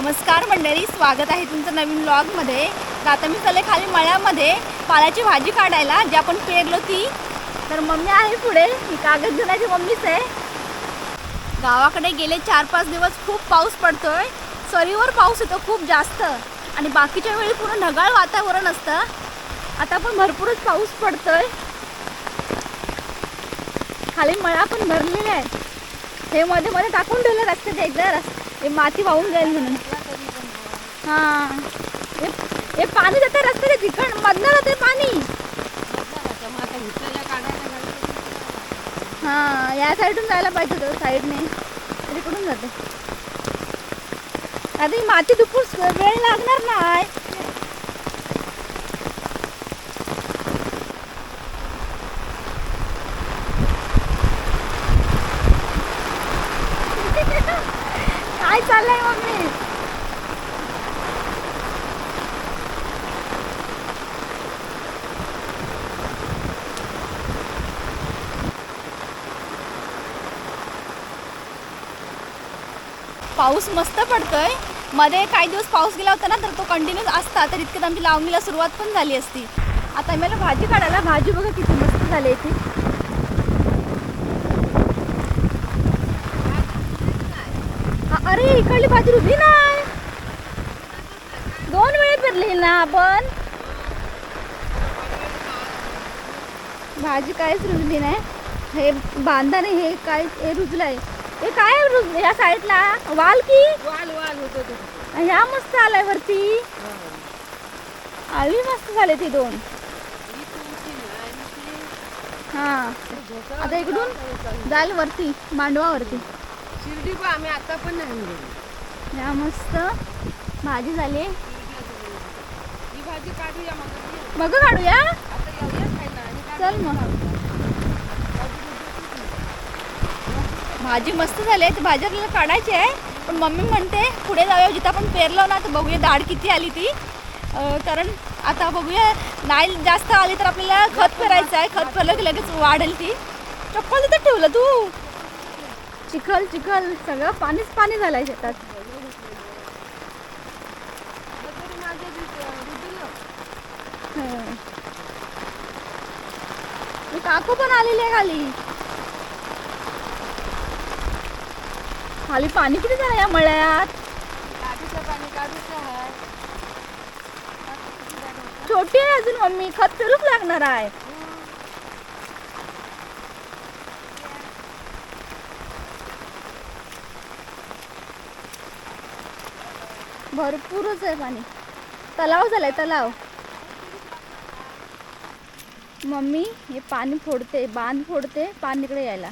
नमस्कार मंडळी, स्वागत आहे तुमचं नवीन व्लॉगमध्ये। तर आता मी चालले खाली मळ्यामध्ये पाल्याची भाजी काढायला, जी आपण पेरलो ती। तर मम्मी आहे पुढे, ही कागद घेण्याची मम्मीच आहे। गावाकडे गेले 4-5 दिवस खूप पाऊस पडतोय, सरीवर पाऊस येतो खूप जास्त, आणि बाकीच्या वेळी पूर्ण ढगाळ वातावरण असतं। आता पण भरपूरच पाऊस पडतोय। खाली मळा पण भरलेला आहे, हे मध्ये मध्ये टाकून ठेवलं रस्त्याच्या एकदा, हे माती वाहून जाईल म्हणून। हां, हे पाणी जाते रस्त्याच्या ठिकाण मधनं जाते पाणी। हां, या साईडून जायला पाहिजे होतं, साईडने तिकडून जाते। आता ही माती दुपूस वेळ लागणार नाही। काय चाललंय मम्मी? पाऊस मस्त पडतोय। मध्ये काही दिवस पाऊस गेला होता ना, तर तो कंटिन्यूस असता, तर इतक्यात आमची लावणीला सुरुवात पण झाली असती। आता मला भाजी काढायला, भाजी बघा किती मस्त झाली आहे ती। अरे इकडली भाजी रुजली नाही, 2 वेळे पेरली ना आपण। भाजी काहीच रुजली नाही, हे बांधाने हे काय हे रुजलंय, हे काय रुजलं या साईडला वाल की वाल होतो तो। ह्या मस्त आलाय वरती, आली मस्त झाले ती 2। हां, आता इकडून जाईल वरती मांडवावरती। शिर्डी पण आम्ही आता पण नाही गेलो। या मस्त भाजी झाली। ही भाजी काढूया मग काढूया, आता येऊया खायला। चल मग। भाजी मस्त झाली, तर भाजी आपल्याला काढायची आहे, पण मम्मी म्हणते पुढे जाऊया, जिथं आपण पेरलो ना, तर बघूया दाढ किती आली ती। कारण आता बघूया, नाही जास्त आली तर आपल्याला खत पेरायचं आहे, खत पेरलं की लगेच वाढेल ती। चप्पल तिथं ठेवलं तू, चिखल चिखल सगळं पाणीच पाणी झालंय शेतात। काकू पण आलेली आहे खाली। खाली पाणी किती झालं या मळ्यात, छोटी आहे अजून मम्मी, खत पेरूच लागणार आहे। भरपूरच आहे पाणी, तलाव झालाय तलाव। मम्मी हे पाणी फोडते, बांध फोडते, पाणी इकडे यायला।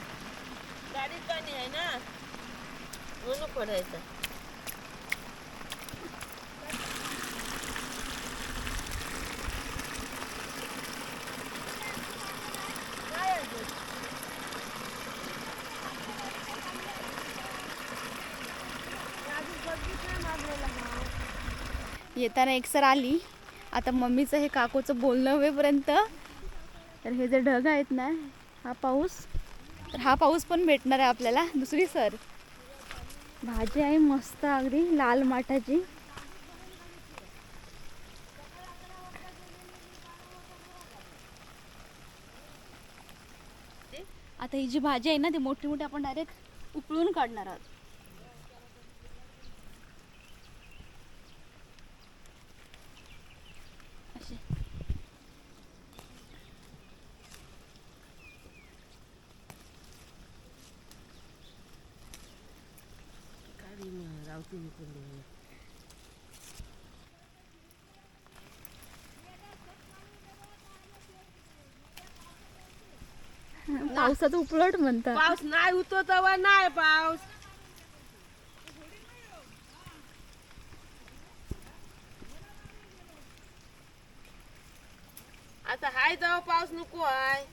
गाडीत पाणी आहे ना, म्हणून पडायचं। येताना एकसर आली। आता मम्मीचं हे काकूचं बोलणं होईपर्यंत, तर हे जे ढग आहेत ना, हा पाऊस, तर हा पाऊस पण भेटणार आहे आपल्याला दुसरी सर। भाजी आहे मस्त अगदी लाल माठाची। आता ही जी भाजी आहे ना, ती मोठी मोठी आपण डायरेक्ट उकळून काढणार आहोत। असे पावसाचं उपलट म्हणतात। पाऊस नाही होतो तेव्हा नाही पाऊस। आता हाय तेव्हा पाऊस नको आहे।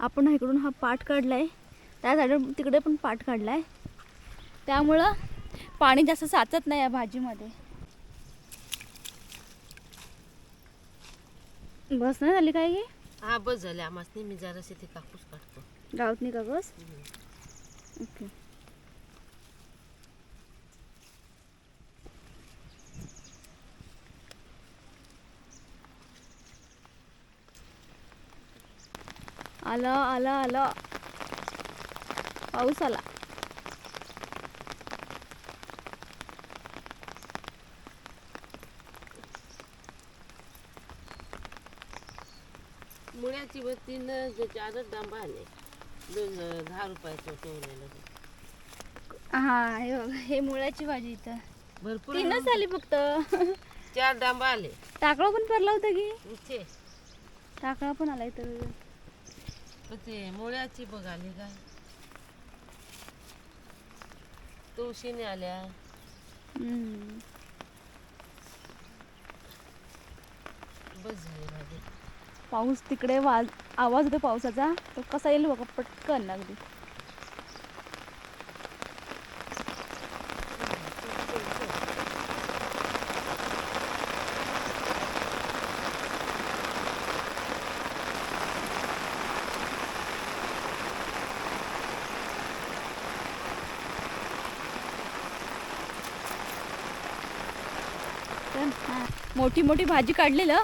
आपण इकडून हा पाट काढलाय, त्या साईड तिकडे पण पाट काढलाय, त्यामुळं पाणी जास्त साचत नाही या भाजीमध्ये। बस नाही झाली काय की? हा बस झाले आम्हाच, मी जराशी ते कापूस काढतो। गावात नाही का गस? ओके. आला आला आला पाऊस आला. मुळ्याची बत्तीन चारच डांबा आले 10 रुपयाचं ठेवलेलं. हा हे बघ, हे मुळ्याची भाजी इथं भरपूर 3च आली फक्त. 4 डांबा आले. टाकळा पण भरला होता की? इथे टाकळा पण आला इथं. पण ते मुळ्याची बघ आली काय, तुळशीने आल्या. बस झाली भाजी. पाऊस तिकडे आवाज होतो पावसाचा, तो कसा येईल बघा पटकन अगदी. मोठी मोठी भाजी काढलेलं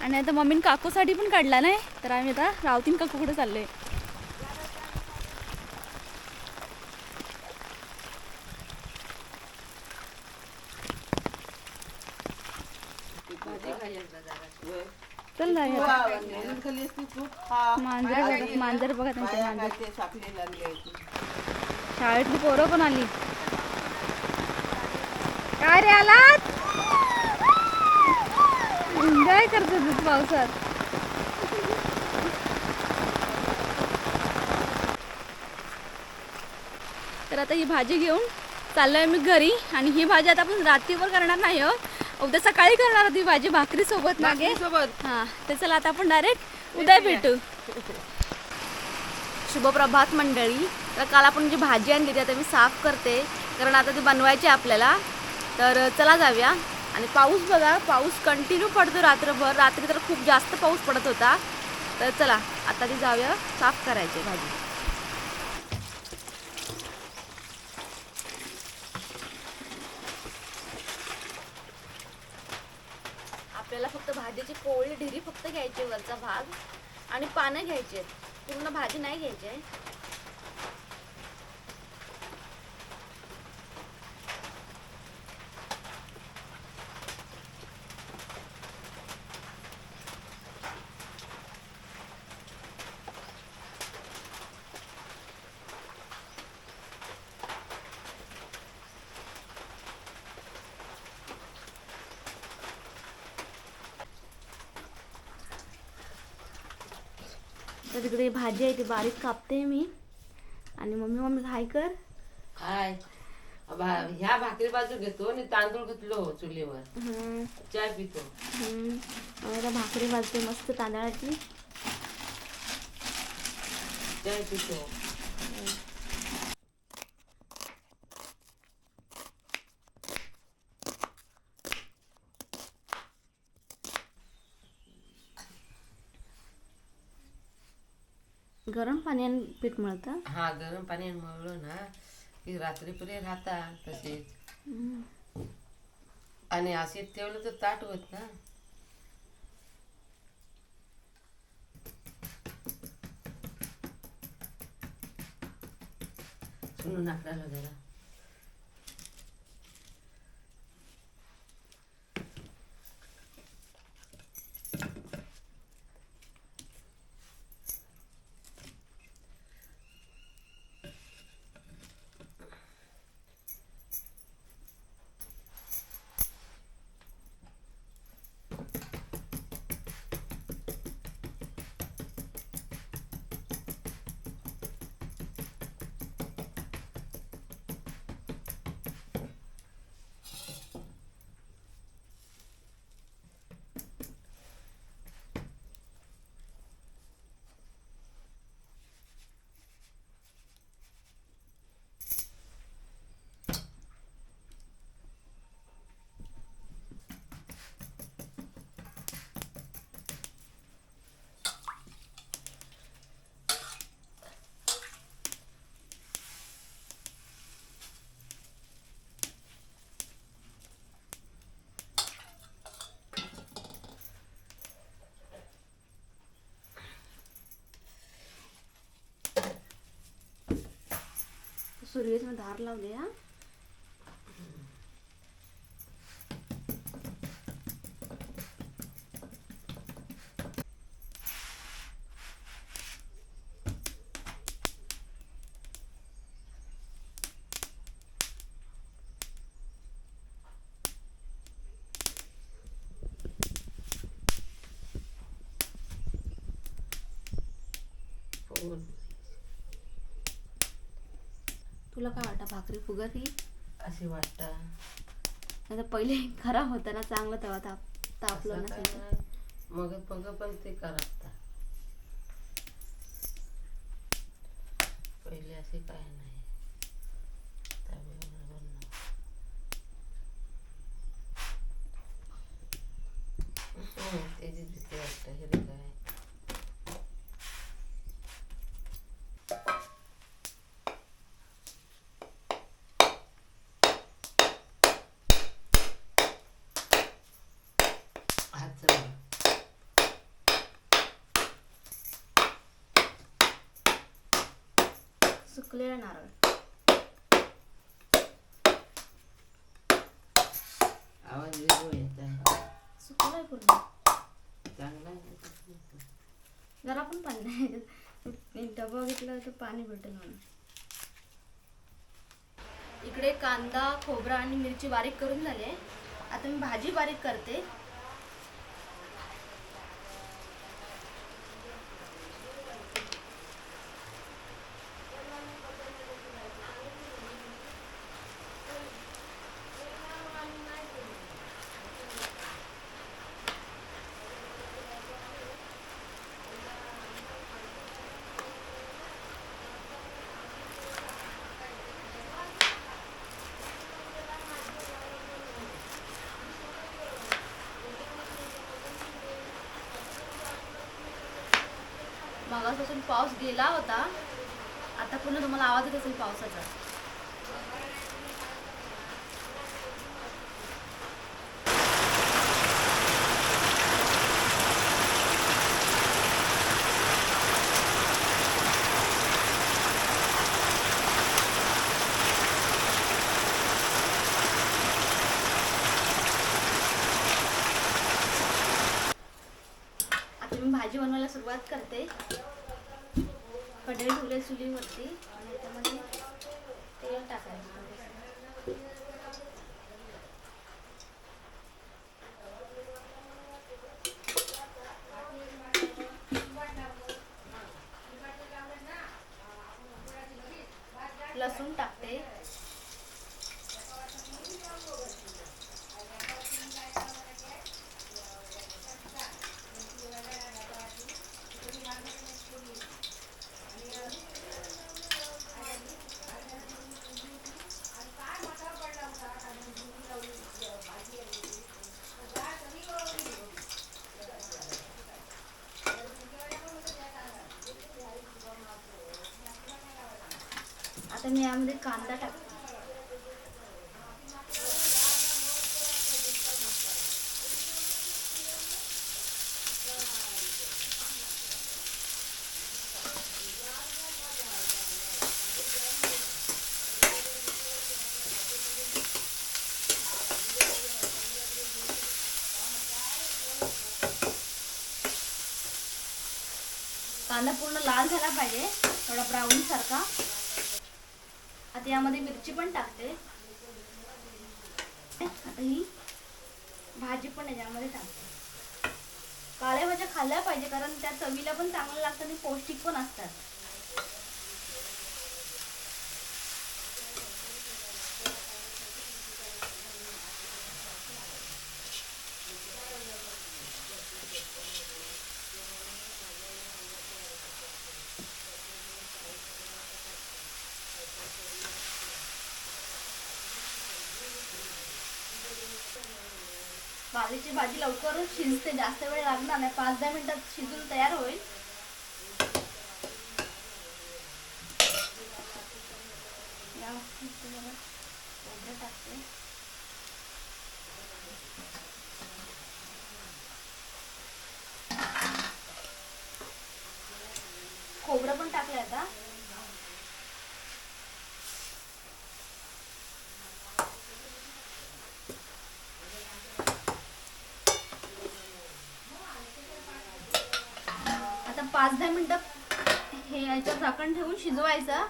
आणि आता मम्मीन काकूसाठी पण काढला नाही, तर आम्ही आता रावतीन काकूकडे चाललोय. चल ना मांजर बघा त्यांच्या मांजर. शाळेतली पोरं पण आली. काय रे आलात? एन्जॉय करतो पावसात. तर आता ही भाजी घेऊन चाललोय मी घरी, आणि ही भाजी आता आपण रात्रीवर करणार नाही हो, उद्या सकाळी करणार होती भाजी भाकरी सोबत मागे सोबत. हा तर चला आता आपण डायरेक्ट उद्या भेटू. शुभप्रभात मंडळी. तर काल आपण जी भाजी आणली ती आता मी साफ करते, कारण आता ती बनवायची आपल्याला. तर चला जाऊया. आणि पाऊस बघा, पाऊस कंटिन्यू पडतो रात्रभर. रात्री तर खूप जास्त पाऊस पडत होता. तर चला आता ती जाऊया साफ करायची भाजी. आपल्याला फक्त भाजीची कोवळी ढिरी फक्त घ्यायची, वरचा भाग, आणि पानं घ्यायचे, पूर्ण भाजी नाही घ्यायची. तर तिकडे भाजी आहे ती बारीक कापते मी, आणि मम्मी काय कर काय ह्या भाकरी बाजू घेतो आणि तांदूळ घेतलो चुलीवर, चाय पितो. आता भाकरी भाजते मस्त तांदळाची, चाय पितो. गरम पाण्याने पीठ मळतं. हा गरम पाण्याने मळलं ना की रात्रीपुरे राहता तसेच, आणि असे ठेवलं तर ताट होत ना. सुनून आपल्याला जरा सूर्यच धार लावले हा. फुगून तुला काय वाटतं भाकरी फुगत ही? अशी वाटतं. आता पहिले खराब होतं ना चांगलं, तेव्हा तापलं नसेल. मग पण ते करतात. पहिले असे काय नाही. त्याबरोबर त्याची भीती वाटतं. हे काय सुकलेला नारळ. आवाज वेगळा येत आहे. सुकलाय पूर्ण. चांगला आहे. जरा पण पाणी नाही. एक डबा घेतला तर पाणी भेटेल म्हणून. इकडे कांदा, खोबरा आणि मिरची बारीक करून झाले. आता मी भाजी बारीक करते. मगापासून पाऊस गेला होता. आता पुन्हा तुम्हाला आवाज येत असेल पावसाचा. आता मी भाजी बनवायला सुरुवात करते. कढई ठेवले चुलीवरती आणि त्यामध्ये तेल टाकायचं. लसूण टाकते. आता मी यामध्ये कांदा टाकते. कांदा पूर्ण लाल झाला पाहिजे, थोडा ब्राऊन सारखा. आता यामध्ये मिरची पण टाकते. आता ही भाजी पण याच्यामध्ये टाकते. काळ्या भाज्या खाल्ल्या पाहिजे कारण त्या चवीला पण चांगल्या लागतात आणि पौष्टिक पण असतात. वालीची भाजी लवकर शिजते, जास्त वेळ लागणार नाही. 5-10 मिनिटात शिजून तयार होईल. टाकते. खोबरं पण टाकलं आता. 5-10 मिनिटं हे याच्यावर झाकण ठेवून शिजवायचं.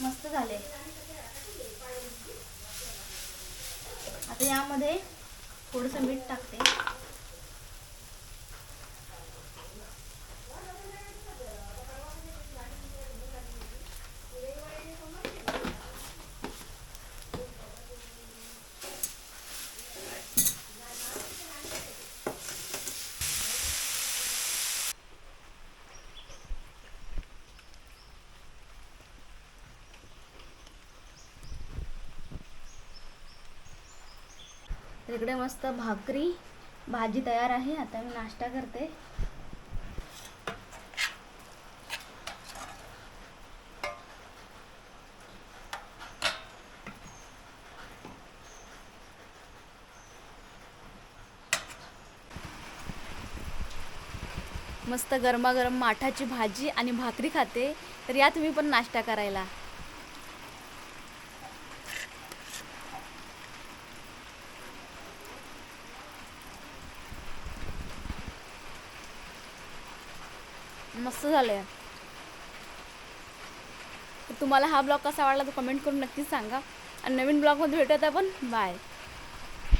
मस्त झाले. आता यामध्ये थोडंसं मीठ टाकते. तर इकडे मस्त भाकरी भाजी तयार आहे. आता मी नाश्ता करते. मस्त गरमागरम माठाची भाजी आणि भाकरी खाते. तर या तुम्ही पण नाश्ता करायला. मस्त झालंय. तुम्हाला हा ब्लॉग कसा वाटला तो कमेंट करून नक्कीच सांगा. आणि नवीन ब्लॉगमध्ये भेटूयात आपण. बाय.